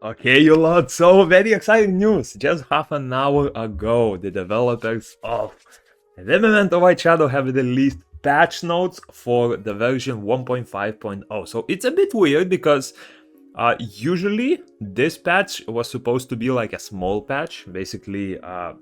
Okay, you lot, so very exciting news. Just half an hour ago, the developers of Rememento White Shadow have released patch notes for the version 1.5.0. So it's a bit weird because usually this patch was supposed to be like a small patch, basically a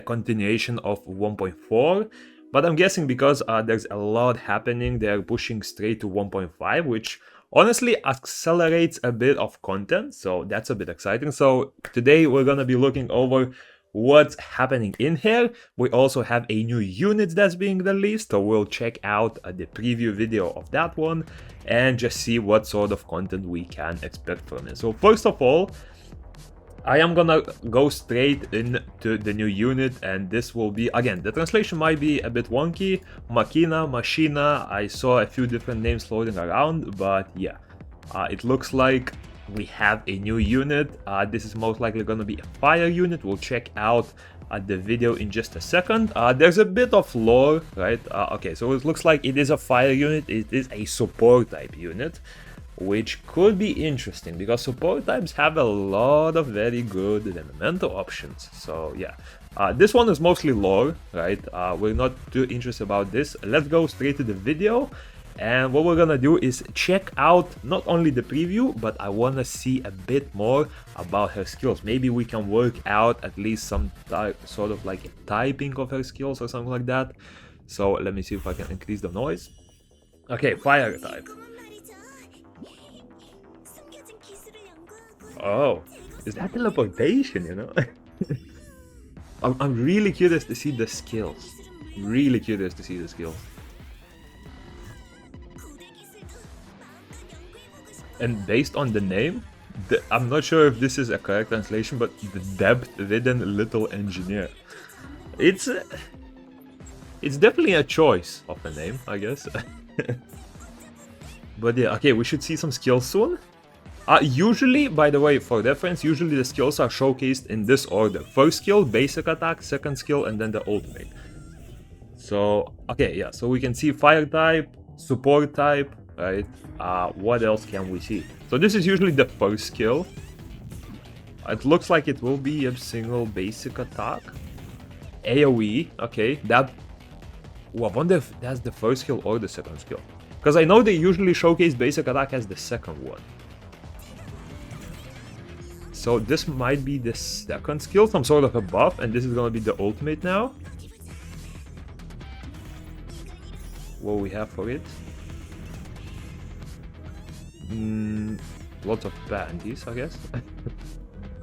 continuation of 1.4. But I'm guessing because there's a lot happening, they're pushing straight to 1.5, which honestly accelerates a bit of content, so that's a bit exciting. So today we're gonna be looking over what's happening in here. We also have a new unit that's being released, so we'll check out the preview video of that one and just see what sort of content we can expect from it. So first of all, I am gonna go straight into the new unit, and this will be, again, the translation might be a bit wonky. Machina, Machina, I saw a few different names floating around, but yeah, it looks like we have a new unit. This is most likely gonna be a fire unit. We'll check out the video in just a second. There's a bit of lore, right? Okay, so it looks like it is a fire unit. It is a support type unit, which could be interesting because support types have a lot of very good Rememento options. So yeah, this one is mostly lore, right? We're not too interested about this. Let's go straight to the video, and what we're gonna do is check out not only the preview, but I want to see a bit more about her skills. Maybe we can work out at least some sort of like a typing of her skills or something like that. So let me see if I can increase the noise. Okay, fire type. Oh, is that teleportation, you know? I'm really curious to see the skills. Really curious to see the skills. And based on the name, I'm not sure if this is a correct translation, but the depth-ridden little engineer. It's definitely a choice of a name, I guess. But yeah, okay, we should see some skills soon. Usually, by the way, for reference, usually the skills are showcased in this order. First skill, basic attack, second skill, and then the ultimate. So, okay, yeah, so we can see fire type, support type, right? What else can we see? So this is usually the first skill. It looks like it will be a single basic attack. AoE, okay, that... Well, I wonder if that's the first skill or the second skill. Because I know they usually showcase basic attack as the second one. So this might be the second skill, some sort of a buff, and this is gonna be the ultimate now. What we have for it? Lots of panties, I guess.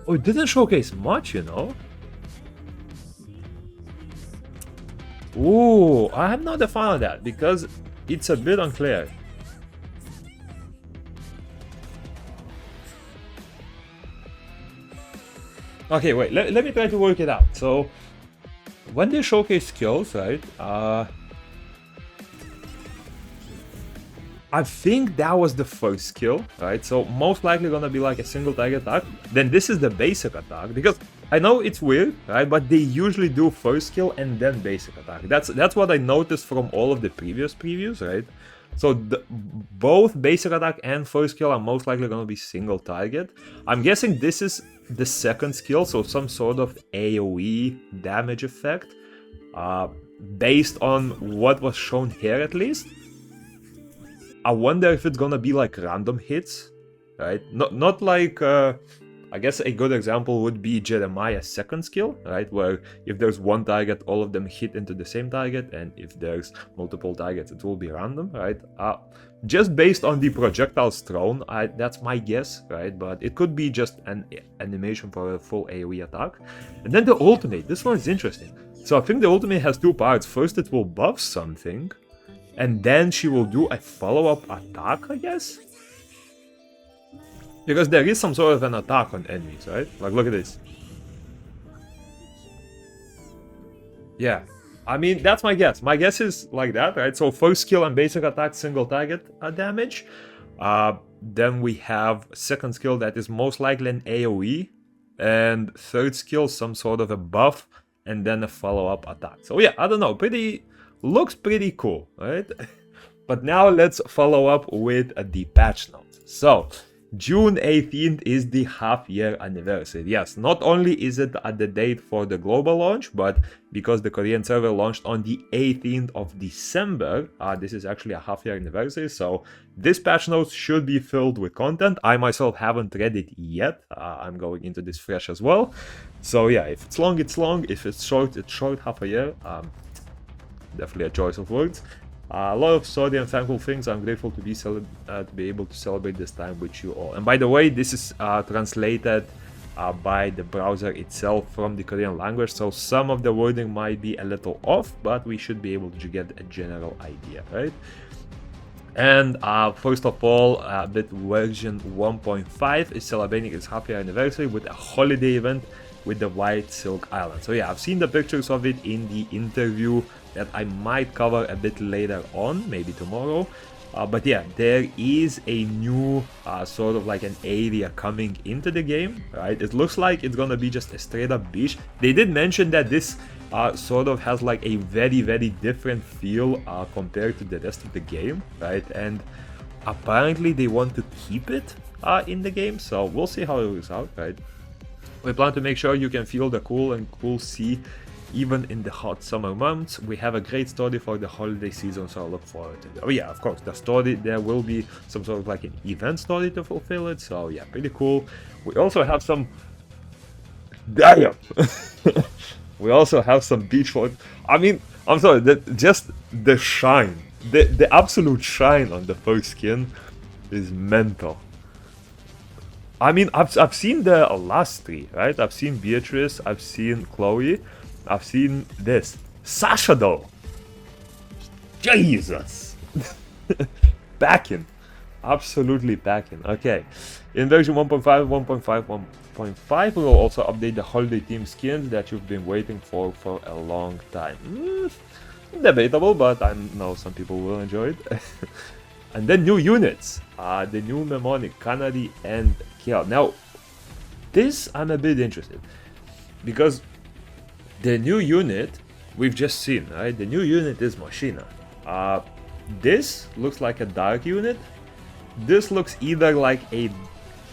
Oh, it didn't showcase much, you know? Ooh, I'm not a fan of that, because it's a bit unclear. Okay, wait, let me try to work it out. So, when they showcase skills, right, I think that was the first skill, right? So, most likely gonna be like a single target attack. Then this is the basic attack, because I know it's weird, right, but they usually do first skill and then basic attack. That's what I noticed from all of the previous previews, right? So both basic attack and first skill are most likely going to be single target. I'm guessing this is the second skill, so some sort of AoE damage effect, based on what was shown here at least. I wonder if it's going to be like random hits, right? Not like... I guess a good example would be Jeremiah's second skill, right? Where if there's one target, all of them hit into the same target, and if there's multiple targets, it will be random, right? Just based on the projectiles thrown, that's my guess, right? But it could be just an animation for a full AoE attack. And then the ultimate, this one is interesting. So I think the ultimate has two parts. First, it will buff something, and then she will do a follow-up attack, I guess? Because there is some sort of an attack on enemies, right? Like, look at this. Yeah. I mean, that's my guess. My guess is like that, right? So first skill and basic attack, single target damage. Then we have second skill that is most likely an AoE. And third skill, some sort of a buff. And then a follow-up attack. So yeah, I don't know. Looks pretty cool, right? But now let's follow up with the patch notes. So... June 18th is the half-year anniversary. Yes, not only is it at the date for the global launch, but because the Korean server launched on the 18th of December, this is actually a half-year anniversary, so this patch notes should be filled with content. I myself haven't read it yet. I'm going into this fresh as well. So yeah, if it's long, it's long. If it's short, half a year. Definitely a choice of words. A lot of sorry and thankful things. I'm grateful to be able to celebrate this time with you all. And by the way, this is translated by the browser itself from the Korean language, so some of the wording might be a little off, but we should be able to get a general idea, right? And first of all, version 1.5 is celebrating its half-year anniversary with a holiday event with the White Silk Island. So yeah, I've seen the pictures of it in the interview that I might cover a bit later on, maybe tomorrow. But yeah, there is a new sort of like an area coming into the game, right? It looks like it's gonna be just a straight up beach. They did mention that this sort of has like a very, very different feel compared to the rest of the game, right? And apparently they want to keep it in the game, so we'll see how it works out, right? We plan to make sure you can feel the cool sea even in the hot summer months. We have a great story for the holiday season, so I look forward to it. Oh yeah, of course, the story, there will be some sort of like an event story to fulfill it, so yeah, pretty cool. We also have some... Damn! We also have some beach for... I mean, I'm sorry, just the shine, the absolute shine on the first skin is mental. I mean, I've seen the last three, right? I've seen Beatrice, I've seen Chloe, I've seen this. Sasha though! Jesus! Packing. Absolutely packing. Okay. In version 1.5, 1.5 we will also update the holiday theme skins that you've been waiting for a long time. Debatable, but I know some people will enjoy it. And then new units. The new Mnemonic, Canary and Kiel. Now, this I'm a bit interested. Because the new unit we've just seen, right? The new unit is Machina. This looks like a dark unit. This looks either like a...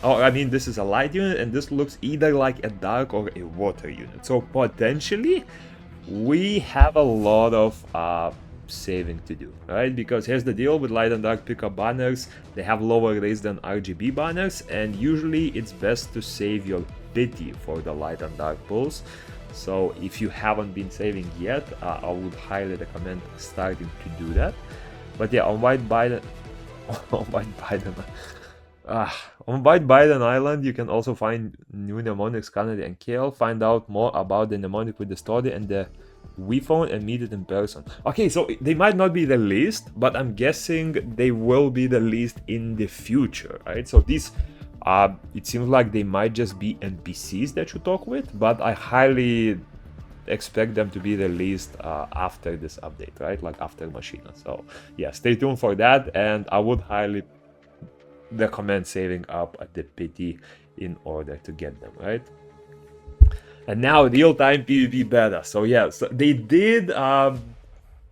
Oh, I mean, this is a light unit, and this looks either like a dark or a water unit. So potentially, we have a lot of saving to do, right? Because here's the deal with light and dark pickup banners. They have lower raise than RGB banners, and usually it's best to save your pity for the light and dark pulls. So if you haven't been saving yet, I would highly recommend starting to do that. But yeah, on White Biden Island, you can also find new mnemonics, Canary and Kale. Find out more about the mnemonic with the story and the Wii phone and meet it in person. Okay, so they might not be released, but I'm guessing they will be released in the future, right? So these, it seems like they might just be NPCs that you talk with, but I highly expect them to be released after this update, right? Like after Machina. So yeah, stay tuned for that, and I would highly recommend saving up at the pity in order to get them, right? And now real-time PvP beta. So yeah, so they did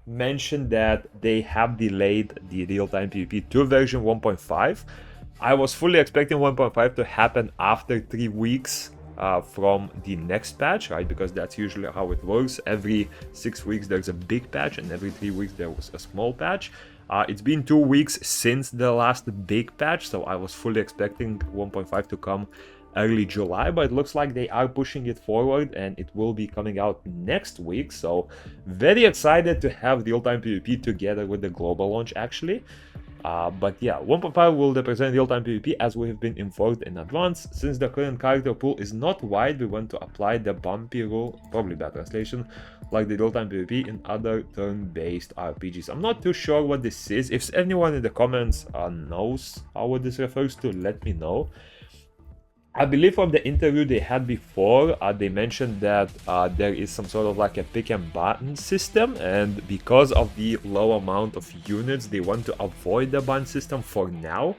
mention that they have delayed the real-time PvP to version 1.5. I was fully expecting 1.5 to happen after 3 weeks from the next patch, right? Because that's usually how it works. Every 6 weeks there's a big patch, and every 3 weeks there was a small patch. It's been 2 weeks since the last big patch, so I was fully expecting 1.5 to come early July, but it looks like they are pushing it forward and it will be coming out next week. So very excited to have real-time PvP together with the global launch actually. But yeah, 1.5 will represent real-time PvP as we have been informed in advance. Since the current character pool is not wide, we want to apply the bumpy rule, probably bad translation, like the real-time PvP in other turn-based RPGs. I'm not too sure what this is. If anyone in the comments knows what this refers to, let me know. I believe from the interview they had before, they mentioned that there is some sort of like a pick and button system, and because of the low amount of units, they want to avoid the button system for now.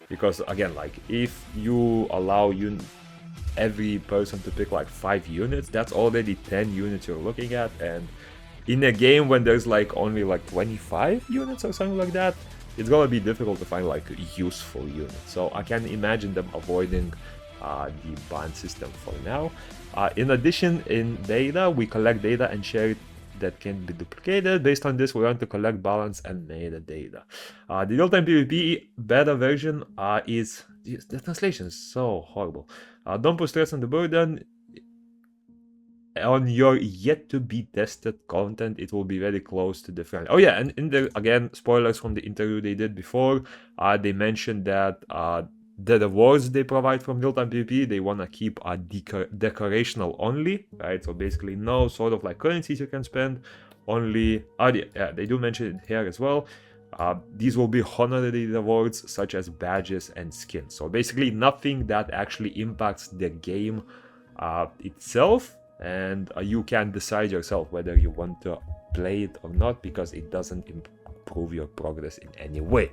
Because again, like if you allow every person to pick like 5 units, that's already 10 units you're looking at, and in a game when there's like only like 25 units or something like that, it's gonna be difficult to find like useful units. So I can imagine them avoiding the ban system for now. In addition, in data, we collect data and share it that can be duplicated. Based on this, we want to collect balance and metadata. The real-time PvP beta version is... The translation is so horrible. Don't put stress on the burden. On your yet-to-be-tested content, it will be very close to the final. Oh yeah, and in the, again, spoilers from the interview they did before, they mentioned that the rewards they provide from real-time PvP, they want to keep decorational only, right? So basically no sort of like currencies you can spend, only... yeah, they do mention it here as well. These will be honorary rewards such as badges and skins. So basically nothing that actually impacts the game itself, and you can decide yourself whether you want to play it or not, because it doesn't improve your progress in any way.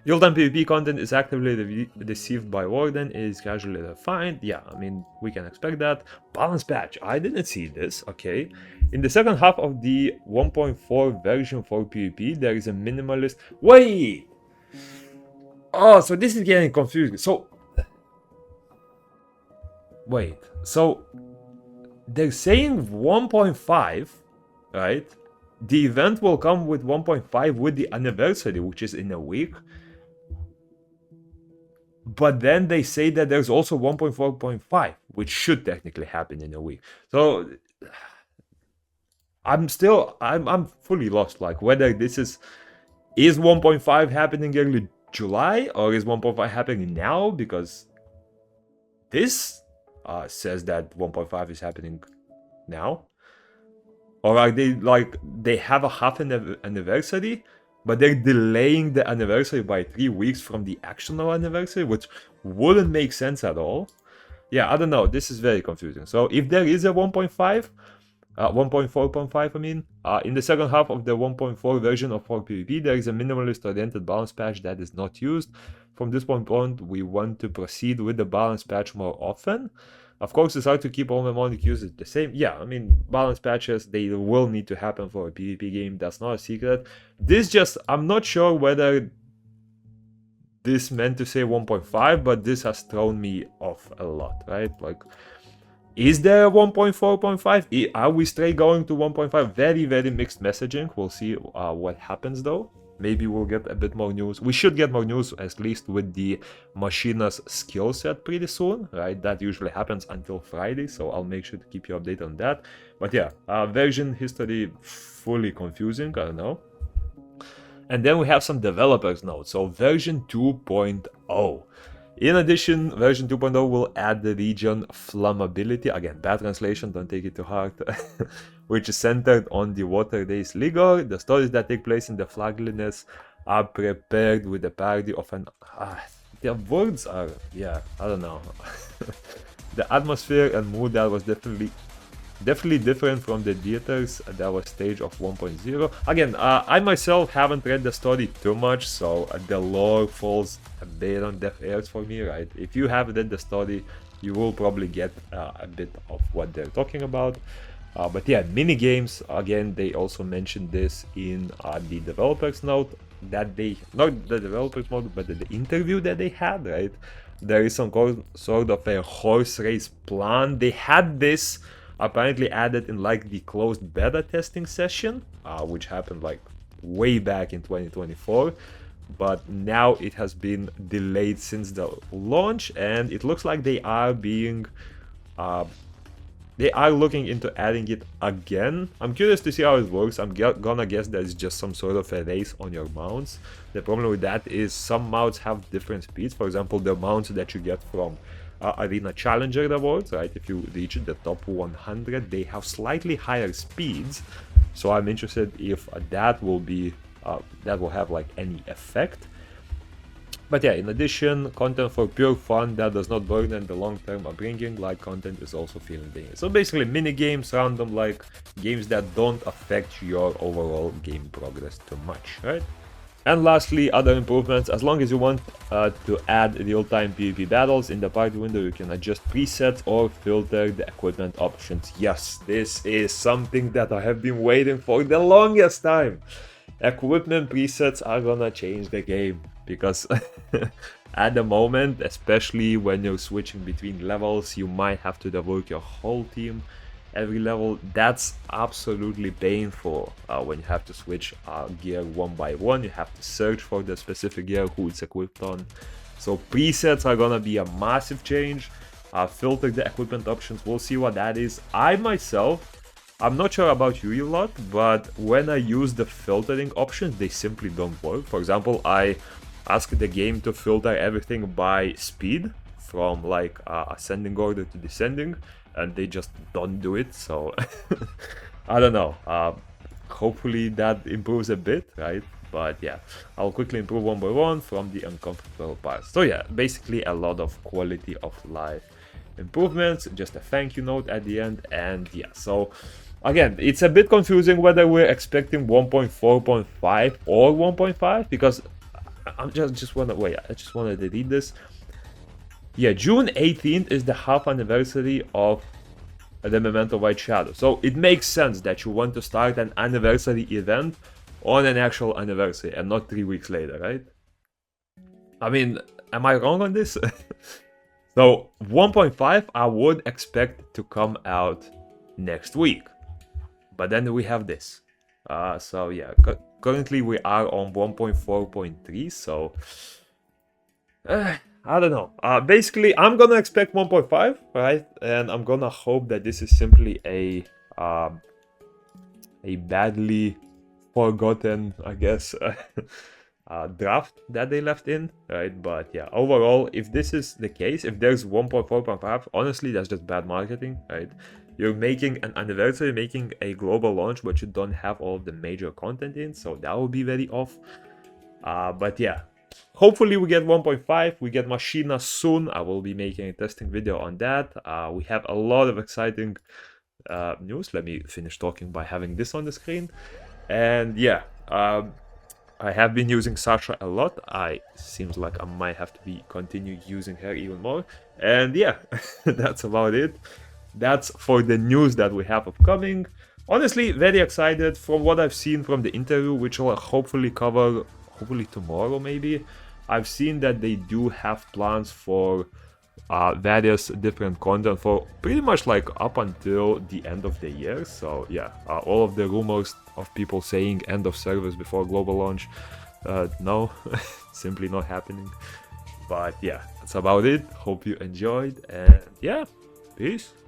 Real-time PvP content is actively received by Warden, is casually refined. Yeah, I mean, we can expect that. Balance patch, I didn't see this, okay. In the second half of the 1.4 version for PvP, there is a minimalist... Wait! Oh, so this is getting confusing. So... Wait, so... They're saying 1.5, right? The event will come with 1.5 with the anniversary, which is in a week. But then they say that there's also 1.4.5, which should technically happen in a week. So I'm fully lost, like whether this is 1.5 happening early July or is 1.5 happening now, because this says that 1.5 is happening now. Or are they like, they have a half anniversary, but they're delaying the anniversary by 3 weeks from the actual anniversary, which wouldn't make sense at all. Yeah, I don't know. This is very confusing. So if there is a 1.5, 1.4.5, I mean, in the second half of the 1.4 version of 4 PvP, there is a minimalist-oriented balance patch that is not used. From this point on, we want to proceed with the balance patch more often. Of course, it's hard to keep all mnemonic usage the same. Yeah, I mean, balance patches, they will need to happen for a PvP game. That's not a secret. This just, I'm not sure whether this meant to say 1.5, but this has thrown me off a lot, right? Like, is there a 1.4.5? Are we straight going to 1.5? Very, very mixed messaging. We'll see what happens though. Maybe we'll get a bit more news. We should get more news, at least with the Machina's skill set pretty soon, right? That usually happens until Friday, so I'll make sure to keep you updated on that. But yeah, version history fully confusing, I don't know. And then we have some developers notes. So version 2.0. In addition, version 2.0 will add the region flammability. Again, bad translation, don't take it to heart. Which is centered on the Water Days Ligor. The stories that take place in the Flagliness are prepared with the parody of an... their words are... yeah, I don't know. The atmosphere and mood that was definitely different from the theaters that was stage of 1.0. Again, I myself haven't read the story too much, so the lore falls a bit on deaf ears for me, right? If you have read the story, you will probably get a bit of what they're talking about. But yeah, mini games, again, they also mentioned this in the developers note, that they, not the developers note, but the interview that they had, right? There is some sort of a horse race plan. They had this apparently added in like the closed beta testing session, which happened like way back in 2024. But now it has been delayed since the launch, and it looks like they are being... they are looking into adding it again. I'm curious to see how it works. I'm gonna guess that it's just some sort of a race on your mounts. The problem with that is some mounts have different speeds. For example, the mounts that you get from Arena Challenger rewards, right? If you reach the top 100, they have slightly higher speeds. So I'm interested if that will be that will have like any effect. But yeah, in addition, content for pure fun that does not burden the long-term upbringing, like content is also feeling dangerous. So basically mini games, random like games that don't affect your overall game progress too much, right? And lastly, other improvements. As long as you want to add real-time PvP battles in the party window, you can adjust presets or filter the equipment options. Yes, this is something that I have been waiting for the longest time. equipment presets are gonna change the game, because at the moment, especially when you're switching between levels, you might have to rework your whole team every level. That's absolutely painful when you have to switch gear one by one. You have to search for the specific gear who it's equipped on. So presets are gonna be a massive change. Filter the equipment options, we'll see what that is. I myself, I'm not sure about you a lot, but when I use the filtering options, they simply don't work. For example, I ask the game to filter everything by speed, from like ascending order to descending, and they just don't do it. So I don't know. Hopefully that improves a bit, right? But yeah, I'll quickly improve one by one from the uncomfortable parts. So yeah, basically a lot of quality of life improvements, just a thank you note at the end. And yeah, so again, it's a bit confusing whether we're expecting 1.4.5 or 1.5, because I'm just wanna wait, I just wanted to read this. Yeah, June 18th is the half anniversary of the Rememento White Shadow. So it makes sense that you want to start an anniversary event on an actual anniversary and not 3 weeks later, right? I mean, am I wrong on this? So 1.5 I would expect to come out next week. But then we have this. So yeah, currently we are on 1.4.3, so I don't know. Basically, I'm gonna expect 1.5, right? And I'm gonna hope that this is simply a badly forgotten, I guess, draft that they left in, right? But yeah, overall, if this is the case, if there's 1.4.5, honestly, that's just bad marketing, right? You're making an anniversary, making a global launch, but you don't have all of the major content in, so that would be very off. But yeah, hopefully we get 1.5, we get Machina soon. I will be making a testing video on that. We have a lot of exciting news. Let me finish talking by having this on the screen. And yeah, I have been using Sasha a lot. Seems like I might have to continue using her even more. And yeah, that's about it. That's for the news that we have upcoming. Honestly, very excited from what I've seen from the interview, which I'll hopefully cover, hopefully tomorrow maybe. I've seen that they do have plans for various different content for pretty much like up until the end of the year. So yeah, all of the rumors of people saying end of service before global launch, no, simply not happening. But yeah, that's about it. Hope you enjoyed, and yeah, peace.